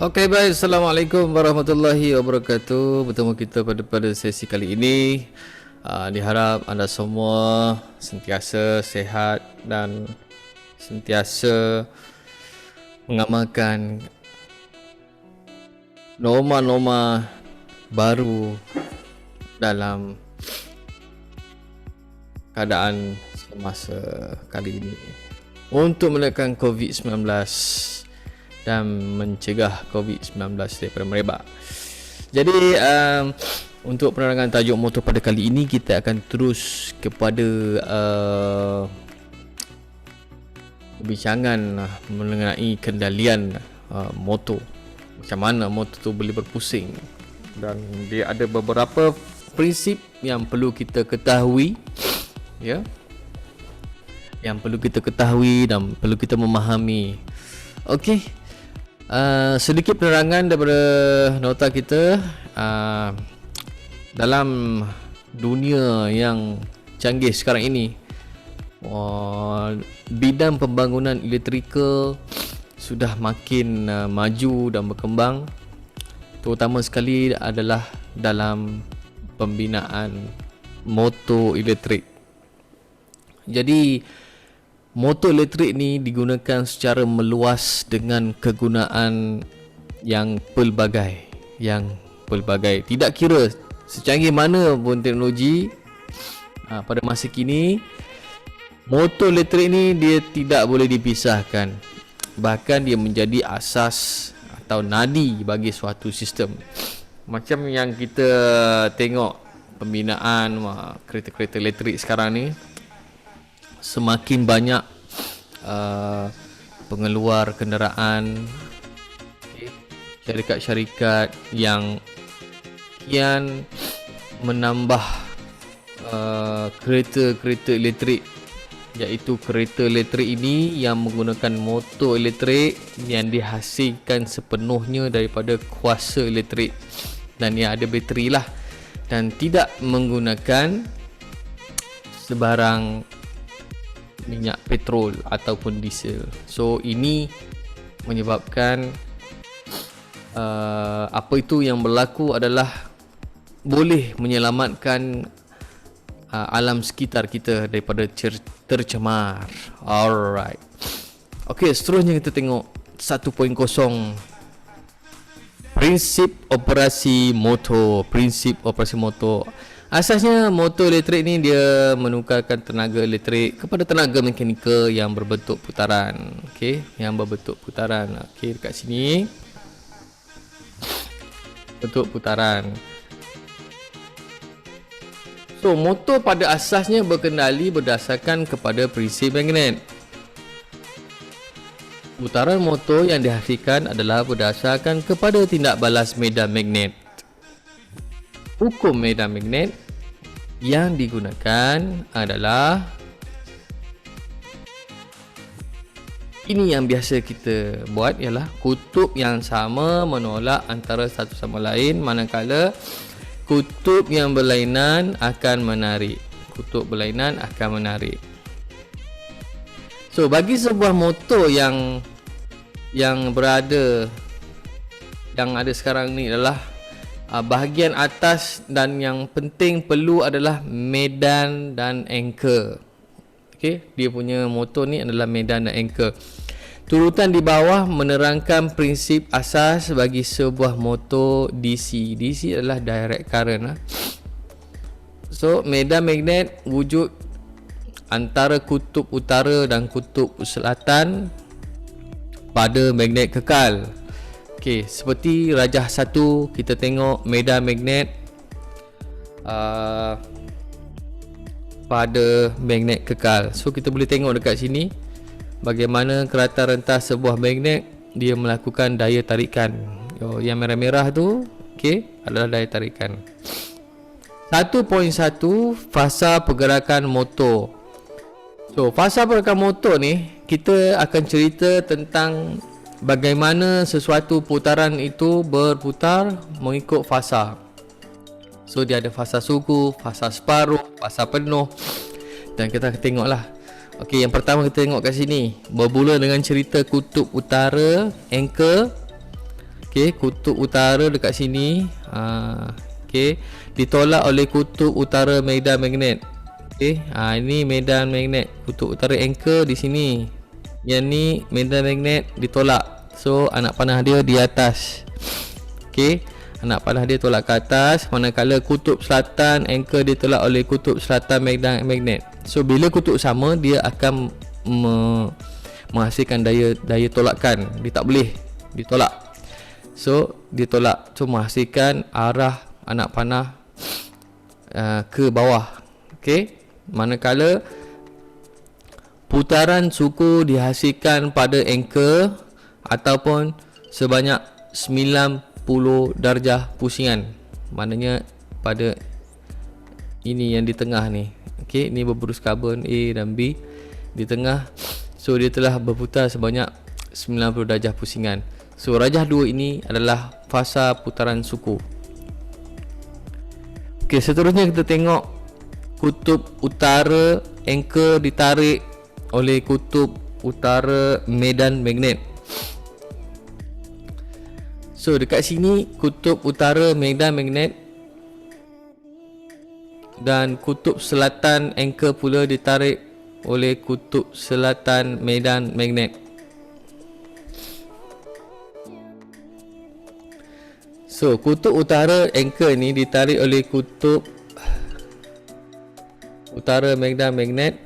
Okey, baik. Assalamualaikum warahmatullahi wabarakatuh. Bertemu kita pada sesi kali ini. Diharap anda semua sentiasa sehat dan sentiasa mengamalkan norma-norma baru dalam keadaan semasa kali ini untuk menekan COVID-19 dan mencegah COVID-19 daripada merebak. Jadi untuk penerangan tajuk motor pada kali ini, kita akan terus kepada perbincangan mengenai kendalian motor. Macam mana motor tu boleh berpusing, dan dia ada beberapa prinsip yang perlu kita ketahui, ya, yang perlu kita ketahui dan perlu kita memahami. Okey, sedikit penerangan daripada nota kita. Dalam dunia yang canggih sekarang ini, bidang pembangunan elektrikal sudah makin maju dan berkembang, terutama sekali adalah dalam pembinaan motor elektrik. Jadi motor elektrik ni digunakan secara meluas dengan kegunaan yang pelbagai. Tidak kira secanggih mana pun teknologi, pada masa kini motor elektrik ni dia tidak boleh dipisahkan. Bahkan dia menjadi asas atau nadi bagi suatu sistem. Macam yang kita tengok pembinaan kereta-kereta elektrik sekarang ni, semakin banyak pengeluar kenderaan, syarikat-syarikat yang kian menambah kereta-kereta elektrik, iaitu kereta elektrik ini yang menggunakan motor elektrik yang dihasilkan sepenuhnya daripada kuasa elektrik, dan yang ada bateri lah, dan tidak menggunakan sebarang minyak petrol ataupun diesel. So ini menyebabkan apa itu yang berlaku adalah boleh menyelamatkan alam sekitar kita daripada tercemar. Alright. Okey, seterusnya kita tengok 1.0, prinsip operasi motor. Asasnya motor elektrik ni dia menukarkan tenaga elektrik kepada tenaga mekanikal yang berbentuk putaran. Okey, yang berbentuk putaran. Okey, dekat sini bentuk putaran. So, motor pada asasnya berkendali berdasarkan kepada prinsip magnet. Putaran motor yang dihasilkan adalah berdasarkan kepada tindak balas medan magnet. Hukum medan magnet yang digunakan adalah ini yang biasa kita buat, ialah kutub yang sama menolak antara satu sama lain, manakala kutub yang berlainan akan menarik. So, bagi sebuah motor yang ada sekarang ni adalah bahagian atas dan yang penting perlu adalah medan dan anchor. Okey, dia punya motor ni adalah medan dan anchor. Turutan di bawah menerangkan prinsip asas bagi sebuah motor DC. DC adalah direct current. So, medan magnet wujud antara kutub utara dan kutub selatan pada magnet kekal. Okey, seperti rajah 1 kita tengok medan magnet pada magnet kekal. So, kita boleh tengok dekat sini bagaimana kerata rentas sebuah magnet dia melakukan daya tarikan. Yang merah-merah tu, okey, adalah daya tarikan. 1.1, fasa pergerakan motor. So, fasa pergerakan motor ni kita akan cerita tentang bagaimana sesuatu putaran itu berputar mengikut fasa. So, dia ada fasa suku, fasa separuh, fasa penuh, dan kita akan tengoklah. Okey, yang pertama kita tengok kat sini, bermula dengan cerita kutub utara, anchor. Okey, kutub utara dekat sini. Okey, ditolak oleh kutub utara medan magnet. Okey, ini medan magnet. Kutub utara anchor di sini. Yang ni medan magnet ditolak. So anak panah dia di atas. Okey, anak panah dia tolak ke atas, manakala kutub selatan anchor ditolak oleh kutub selatan medan magnet. So bila kutub sama, dia akan menghasilkan daya tolakan. Dia tak boleh ditolak. So ditolak, so menghasilkan arah anak panah ke bawah. Okey, manakala putaran suku dihasilkan pada anchor ataupun sebanyak 90 darjah pusingan. Maknanya pada ini yang di tengah ni. Okey, ni berburus karbon A dan B di tengah. So dia telah berputar sebanyak 90 darjah pusingan. So rajah 2 ini adalah fasa putaran suku. Okey, seterusnya kita tengok kutub utara anchor ditarik oleh kutub utara medan magnet. So dekat sini kutub utara medan magnet dan kutub selatan anchor pula ditarik oleh kutub selatan medan magnet. So kutub utara anchor ni ditarik oleh kutub utara medan magnet.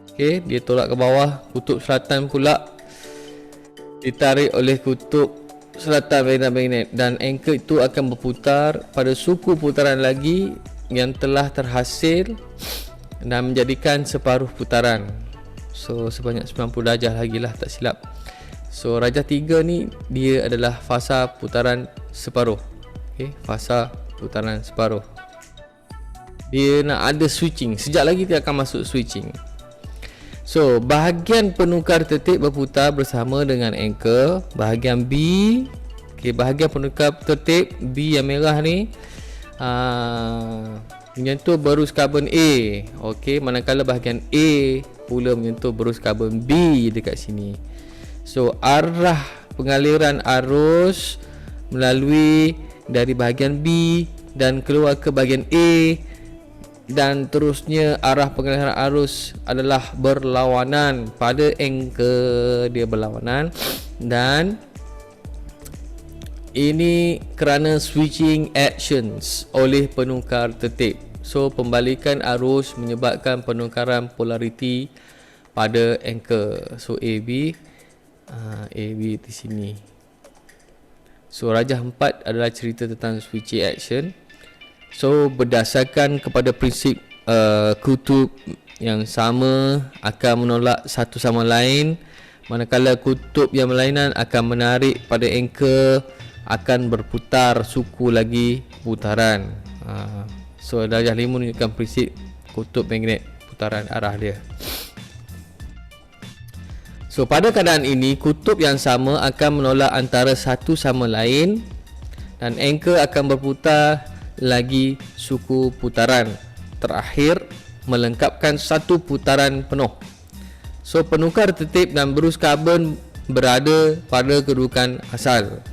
Okey, dia tolak ke bawah. Kutub selatan pula ditarik oleh kutub selatan medan magnet, dan anchor itu akan berputar pada suku putaran lagi yang telah terhasil dan menjadikan separuh putaran. So sebanyak 90 darjah lagi lah, tak silap. So rajah 3 ni dia adalah fasa putaran separuh. Okey, fasa putaran separuh. Dia nak ada switching. Sekejap lagi dia akan masuk switching. So bahagian penukar tertib berputar bersama dengan anchor. Bahagian B, okey, bahagian penukar tertib B yang merah ni menyentuh berus karbon A. Okey, manakala bahagian A pula menyentuh berus karbon B dekat sini. So arah pengaliran arus melalui dari bahagian B dan keluar ke bahagian A, dan terusnya arah pengaliran arus adalah berlawanan pada anchor. Dia berlawanan, dan ini kerana switching actions oleh penukar tertib. So pembalikan arus menyebabkan penukaran polariti pada anchor. So AB di sini. So rajah 4 adalah cerita tentang switching action. So berdasarkan kepada prinsip kutub yang sama akan menolak satu sama lain, manakala kutub yang berlainan akan menarik pada anchor, akan berputar suku lagi putaran. So darjah 5 menunjukkan prinsip kutub magnet, putaran arah dia. So pada keadaan ini, kutub yang sama akan menolak antara satu sama lain, dan anchor akan berputar lagi suku putaran terakhir melengkapkan satu putaran penuh. So penukar tertib dan berus karbon berada pada kedudukan asal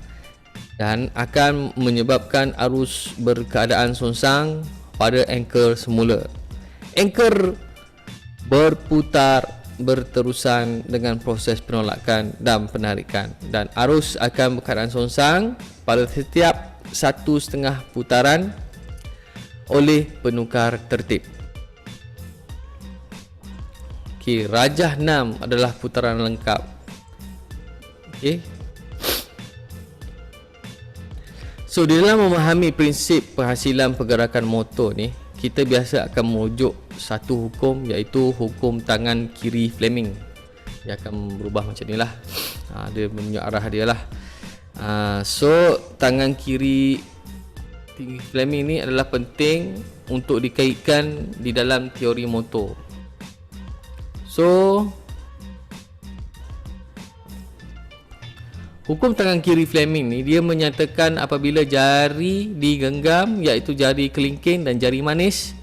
dan akan menyebabkan arus berkeadaan songsang pada anchor semula. Anchor berputar berterusan dengan proses penolakan dan penarikan, dan arus akan berkeadaan songsang pada setiap 1,5 putaran oleh penukar tertib. Okey, rajah 6 adalah putaran lengkap. Okey. So di dalam memahami prinsip penghasilan pergerakan motor ni, kita biasa akan merujuk satu hukum, iaitu hukum tangan kiri Fleming. Dia akan berubah macam ni lah. Dia menunjuk arah dia lah. So tangan kiri Fleming ni adalah penting untuk dikaitkan di dalam teori motor. So hukum tangan kiri Fleming ni dia menyatakan apabila jari digenggam, iaitu jari kelingking dan jari manis,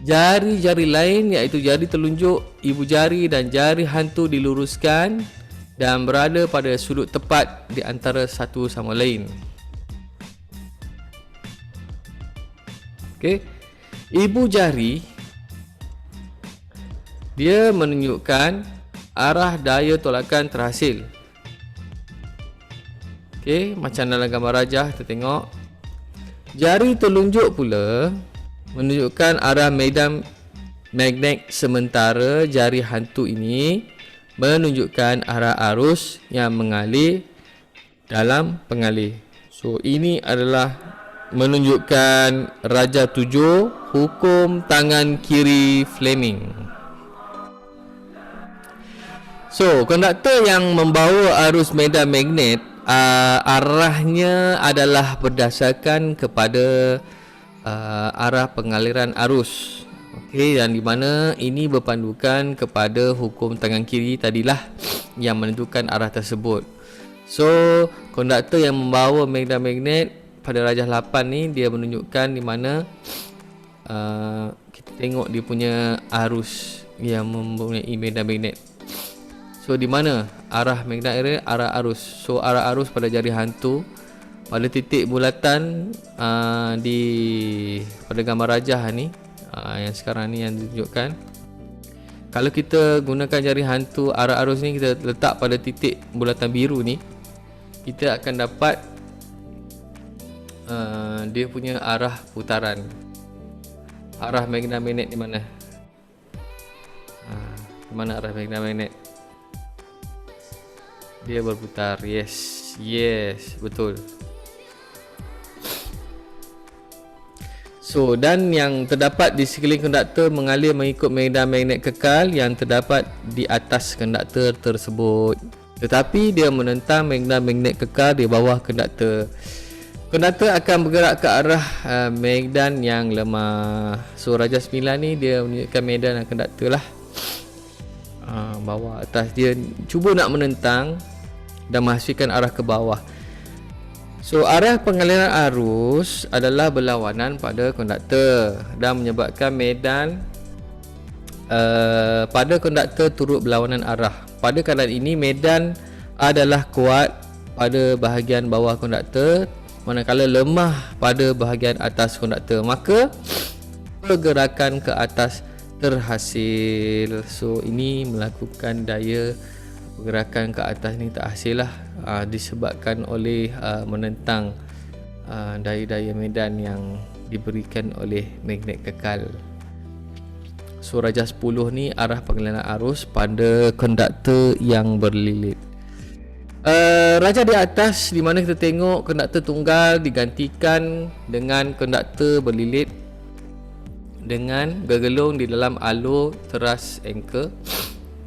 jari-jari lain iaitu jari telunjuk, ibu jari dan jari hantu diluruskan, dan berada pada sudut tepat di antara satu sama lain. Okey. Ibu jari dia menunjukkan arah daya tolakan terhasil. Okey, macam dalam gambar rajah kita tengok. Jari telunjuk pula menunjukkan arah medan magnet, sementara jari hantu ini menunjukkan arah arus yang mengalir dalam pengalir. So ini adalah menunjukkan Raja 7, hukum tangan kiri Fleming. So konduktor yang membawa arus medan magnet, arahnya adalah berdasarkan kepada arah pengaliran arus. Okey, dan di mana ini berpandukan kepada hukum tangan kiri tadilah yang menentukan arah tersebut. So konduktor yang membawa medan magnet pada rajah 8 ni dia menunjukkan di mana kita tengok dia punya arus yang mempunyai medan magnet. So di mana arah magnet area, arah arus. So arah arus pada jari hantu pada titik bulatan pada gambar rajah ni, yang sekarang ni yang ditunjukkan. Kalau kita gunakan jari hantu, arah arus ni kita letak pada titik bulatan biru ni, kita akan dapat dia punya arah putaran. Arah magnet di mana? Di mana arah magnet? Dia berputar. Yes, betul. So, dan yang terdapat di sekeliling konduktor mengalir mengikut medan magnet kekal yang terdapat di atas konduktor tersebut. Tetapi dia menentang medan magnet kekal di bawah konduktor. Konduktor akan bergerak ke arah medan yang lemah. So, Raja 9 ni dia menunjukkan medan dan konduktor lah. Bawah atas, dia cuba nak menentang dan menghasilkan arah ke bawah. So arah pengaliran arus adalah berlawanan pada konduktor dan menyebabkan medan pada konduktor turut berlawanan arah. Pada keadaan ini medan adalah kuat pada bahagian bawah konduktor, manakala lemah pada bahagian atas konduktor. Maka pergerakan ke atas terhasil. So ini melakukan daya pergerakan ke atas ni tak hasil lah, disebabkan oleh menentang daya-daya medan yang diberikan oleh magnet kekal. So Raja 10 ni arah pengaliran arus pada konduktor yang berlilit. Raja di atas di mana kita tengok konduktor tunggal digantikan dengan konduktor berlilit dengan bergelung di dalam alur teras anchor.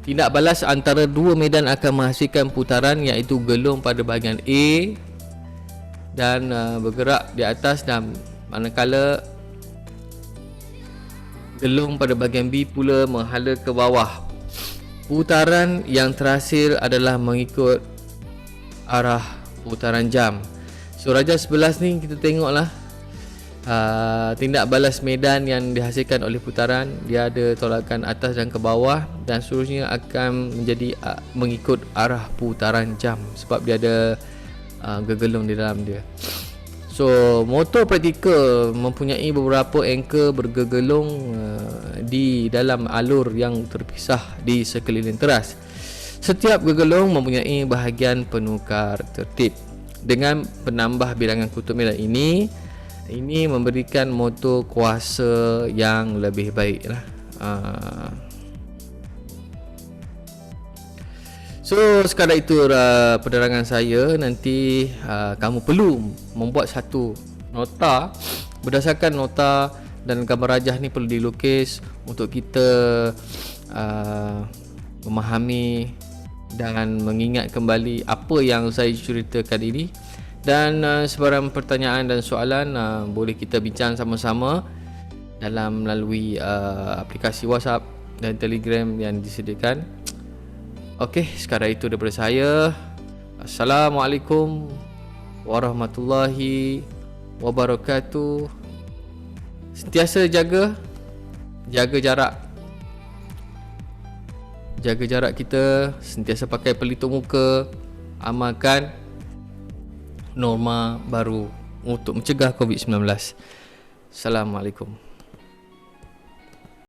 Tindak balas antara dua medan akan menghasilkan putaran, iaitu gelung pada bahagian A dan bergerak di atas, dan manakala gelung pada bahagian B pula menghala ke bawah. Putaran yang terhasil adalah mengikut arah putaran jam. So Raja 11 ni kita tengoklah tindak balas medan yang dihasilkan oleh putaran. Dia ada tolakan atas dan ke bawah, dan seterusnya akan menjadi mengikut arah putaran jam sebab dia ada gegelung di dalam dia. So motor praktikal mempunyai beberapa anchor bergegelung di dalam alur yang terpisah di sekeliling teras. Setiap gegelung mempunyai bahagian penukar tertib. Dengan penambah bilangan kutub medan ini memberikan motor kuasa yang lebih baik lah. So sekadar itu penerangan saya. Nanti kamu perlu membuat satu nota. Berdasarkan nota dan gambar rajah ni perlu dilukis untuk kita memahami dan mengingat kembali apa yang saya ceritakan ini. Dan sebarang pertanyaan dan soalan boleh kita bincang sama-sama dalam melalui aplikasi WhatsApp dan Telegram yang disediakan. Okey, sekadar itu daripada saya. Assalamualaikum warahmatullahi wabarakatuh. Sentiasa jaga jarak, jaga jarak kita, sentiasa pakai pelitup muka, amalkan norma baru untuk mencegah COVID-19. Assalamualaikum.